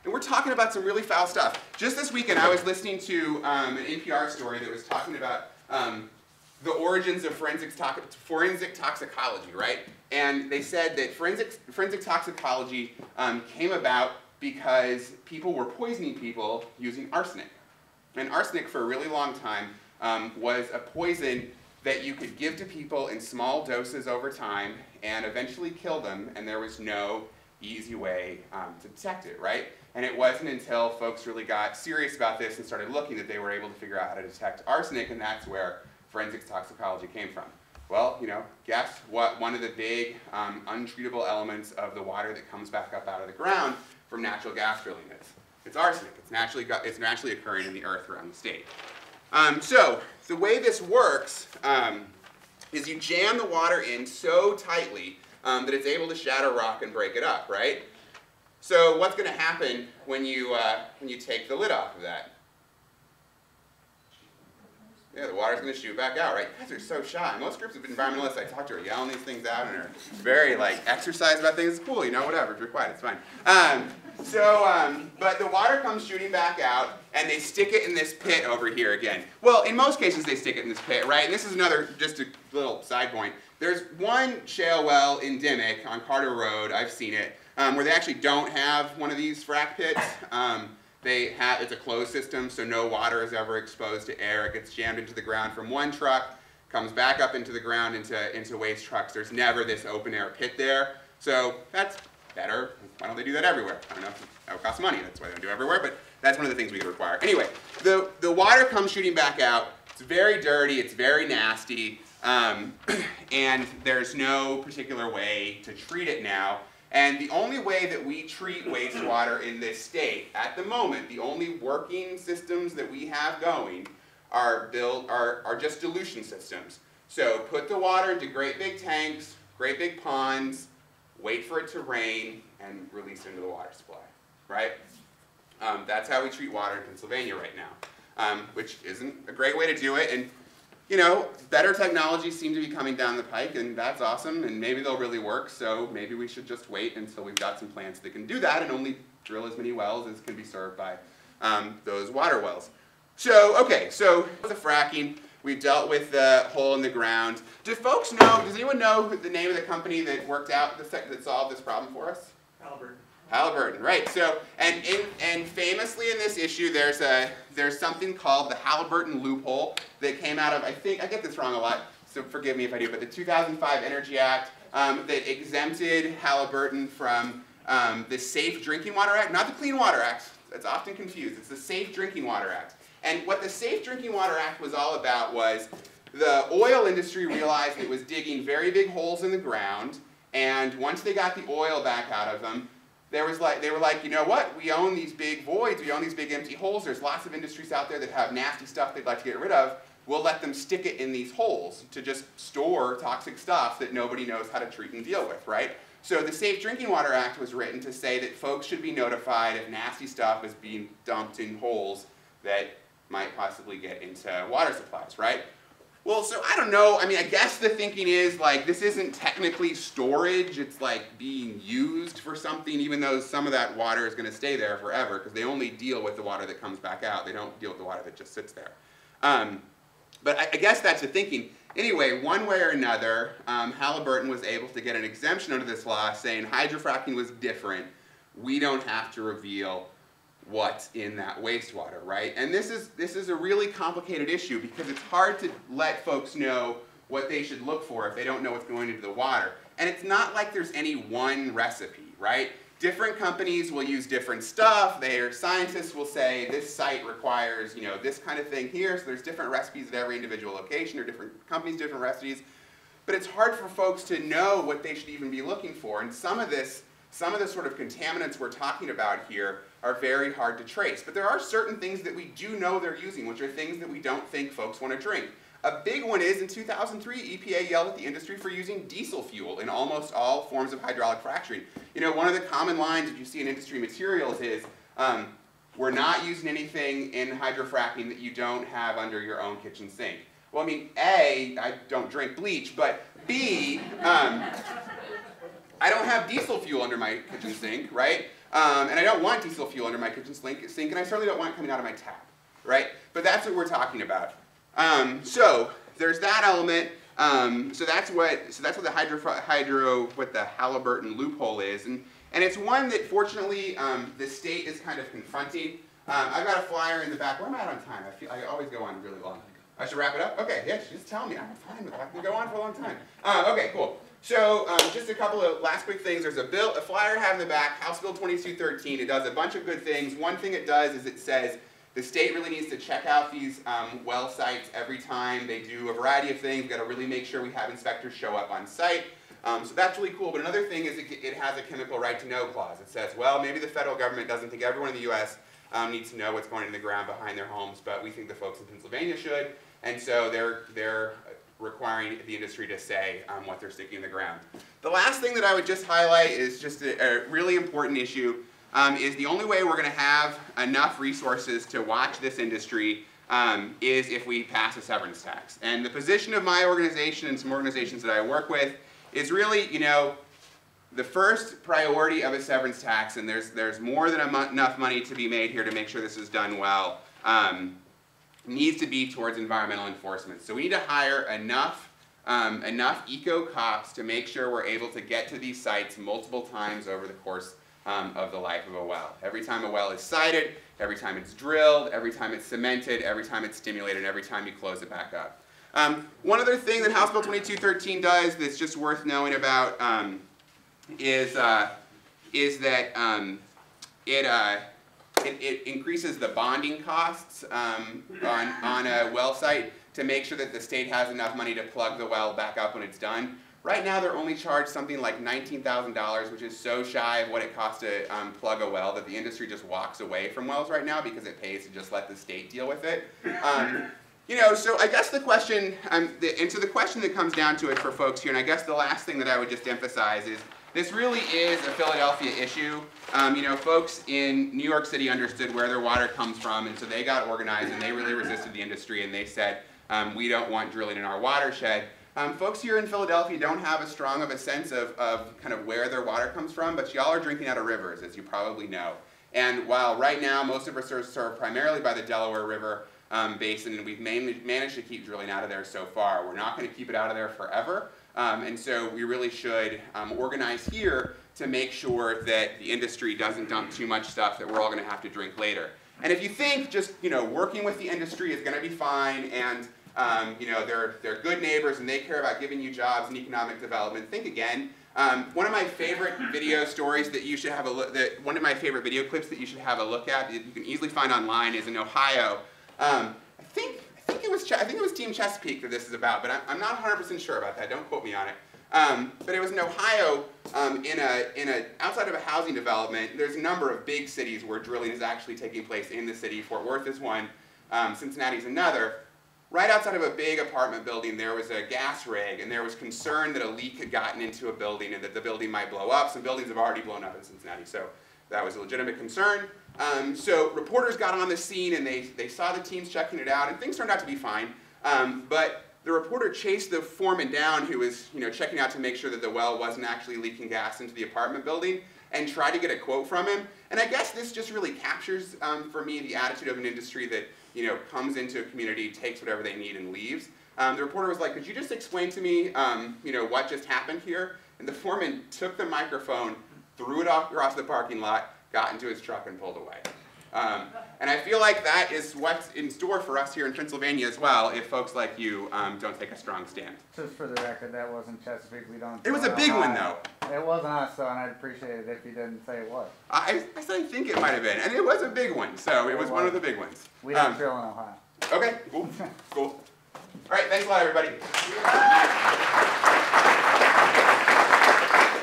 And we're talking about some really foul stuff. Just this weekend, I was listening to an NPR story that was talking about the origins of forensic toxicology, right? And they said that forensic toxicology came about because people were poisoning people using arsenic. And arsenic, for a really long time, was a poison that you could give to people in small doses over time and eventually kill them, and there was no easy way to detect it, right? And it wasn't until folks really got serious about this and started looking that they were able to figure out how to detect arsenic, and that's where forensic toxicology came from. Well, you know, guess what one of the big untreatable elements of the water that comes back up out of the ground from natural gas drilling is? It's arsenic. It's naturally occurring in the earth around the state. So the way this works is you jam the water in so tightly that it's able to shatter rock and break it up, right? So what's going to happen when you take the lid off of that? Yeah, the water's going to shoot back out, right? You guys are so shy. Most groups of environmentalists I talk to are yelling these things out and are very, like, exercise about things. It's cool, you know, whatever. If you're quiet, it's fine. But the water comes shooting back out, and they stick it in this pit over here again. Well, in most cases, they stick it in this pit, right? And this is another, just a little side point. There's one shale well in Dimmock on Carter Road, I've seen it, where they actually don't have one of these frac pits. It's a closed system, so no water is ever exposed to air. It gets jammed into the ground from one truck, comes back up into the ground into waste trucks. There's never this open air pit there. So that's better. Why don't they do that everywhere? I don't know if that would cost money. That's why they don't do it everywhere, but that's one of the things we could require. Anyway, the water comes shooting back out. It's very dirty. It's very nasty. And there's no particular way to treat it now. And the only way that we treat wastewater in this state, at the moment, the only working systems that we have going are just dilution systems. So put the water into great big tanks, great big ponds, wait for it to rain, and release it into the water supply, right? That's how we treat water in Pennsylvania right now, which isn't a great way to do it. And you know, better technologies seem to be coming down the pike, and that's awesome, and maybe they'll really work, so maybe we should just wait until we've got some plants that can do that and only drill as many wells as can be served by those water wells. So, okay, so the fracking, we've dealt with the hole in the ground. Do folks know, does anyone know the name of the company that worked out, that solved this problem for us? Halliburton, right. So, and famously in this issue, there's something called the Halliburton loophole that came out of, I get this wrong a lot, so forgive me if I do, but the 2005 Energy Act that exempted Halliburton from the Safe Drinking Water Act, not the Clean Water Act. That's often confused. It's the Safe Drinking Water Act. And what the Safe Drinking Water Act was all about was the oil industry realized it was digging very big holes in the ground, and once they got the oil back out of them, they were like, you know what, we own these big voids, we own these big empty holes, there's lots of industries out there that have nasty stuff they'd like to get rid of, we'll let them stick it in these holes to just store toxic stuff that nobody knows how to treat and deal with, right? So the Safe Drinking Water Act was written to say that folks should be notified if nasty stuff is being dumped in holes that might possibly get into water supplies, right? Well, so I don't know, I mean, I guess the thinking is, like, this isn't technically storage, it's like being used for something, even though some of that water is going to stay there forever, because they only deal with the water that comes back out, they don't deal with the water that just sits there. But I guess that's the thinking. Anyway, one way or another, Halliburton was able to get an exemption under this law saying hydrofracking was different, we don't have to reveal what's in that wastewater, right? And this is a really complicated issue because it's hard to let folks know what they should look for if they don't know what's going into the water. And it's not like there's any one recipe, right? Different companies will use different stuff. Their scientists will say this site requires, you know, this kind of thing here. So there's different recipes at every individual location, or different companies, different recipes. But it's hard for folks to know what they should even be looking for. And some of the sort of contaminants we're talking about here are very hard to trace. But there are certain things that we do know they're using, which are things that we don't think folks want to drink. A big one is, in 2003, EPA yelled at the industry for using diesel fuel in almost all forms of hydraulic fracturing. You know, one of the common lines that you see in industry materials is, we're not using anything in hydrofracking that you don't have under your own kitchen sink. Well, I mean, A, I don't drink bleach, but B, I don't have diesel fuel under my kitchen sink, right? And I don't want diesel fuel under my kitchen sink, and I certainly don't want it coming out of my tap, right? But that's what we're talking about. So there's that element. So that's what the Halliburton loophole is, and it's one that fortunately the state is kind of confronting. I've got a flyer in the back. Where am I at on time? I always go on really long. I should wrap it up? Okay, yeah, just tell me. I'm fine with that. I can go on for a long time. Okay, cool. So just a couple of last quick things. There's a flyer I have in the back, House Bill 2213. It does a bunch of good things. One thing it does is it says the state really needs to check out these well sites every time they do a variety of things. We've got to really make sure we have inspectors show up on site. So that's really cool. But another thing is it has a chemical right to know clause. It says, well, maybe the federal government doesn't think everyone in the U.S. Needs to know what's going in the ground behind their homes, but we think the folks in Pennsylvania should. And so they're requiring the industry to say what they're sticking in the ground. The last thing that I would just highlight is just a really important issue. Is the only way we're going to have enough resources to watch this industry is if we pass a severance tax. And the position of my organization and some organizations that I work with is really, you know, the first priority of a severance tax, and there's more than enough money to be made here to make sure this is done well, needs to be towards environmental enforcement. So we need to hire enough eco-cops to make sure we're able to get to these sites multiple times over the course of the life of a well. Every time a well is sited, every time it's drilled, every time it's cemented, every time it's stimulated, and every time you close it back up. One other thing that House Bill 2213 does that's just worth knowing about is that it increases the bonding costs on a well site to make sure that the state has enough money to plug the well back up when it's done. Right now they're only charged something like $19,000, which is so shy of what it costs to plug a well that the industry just walks away from wells right now because it pays to just let the state deal with it. You know, so I guess the question, and so the question that comes down to it for folks here, and I guess the last thing that I would just emphasize is this really is a Philadelphia issue. You know, folks in New York City understood where their water comes from, and so they got organized and they really resisted the industry and they said, we don't want drilling in our watershed. Folks here in Philadelphia don't have as strong of a sense of kind of where their water comes from, but y'all are drinking out of rivers, as you probably know. And while right now most of us are served primarily by the Delaware River basin, and we've managed to keep drilling out of there so far, we're not going to keep it out of there forever. And so we really should organize here to make sure that the industry doesn't dump too much stuff that we're all going to have to drink later. And if you think just, you know, working with the industry is going to be fine and you know, they're good neighbors and they care about giving you jobs and economic development, think again. One of my favorite video stories that you should have a look, one of my favorite video clips that you should have a look at, that you can easily find online, is in Ohio. I think it was Team Chesapeake that this is about, but I'm not 100% sure about that. Don't quote me on it. But it was in Ohio, outside of a housing development. There's a number of big cities where drilling is actually taking place in the city. Fort Worth is one. Cincinnati's another. Right outside of a big apartment building, there was a gas rig, and there was concern that a leak had gotten into a building and that the building might blow up. Some buildings have already blown up in Cincinnati, so that was a legitimate concern. So reporters got on the scene, and they saw the teams checking it out, and things turned out to be fine. But the reporter chased the foreman down, who was, you know, checking out to make sure that the well wasn't actually leaking gas into the apartment building, and tried to get a quote from him. And I guess this just really captures, for me, the attitude of an industry that, you know, comes into a community, takes whatever they need, and leaves. The reporter was like, could you just explain to me, you know, what just happened here? And the foreman took the microphone, threw it across the parking lot, got into his truck, and pulled away. And I feel like that is what's in store for us here in Pennsylvania as well, if folks like you don't take a strong stand. Just for the record, that wasn't Chesapeake. We don't. It was a big one, though. It wasn't us, though, and I'd appreciate it if you didn't say it was. I think it might have been, and it was a big one, so it was one of the big ones. We don't drill in Ohio. Okay, cool, cool. All right, thanks a lot, everybody.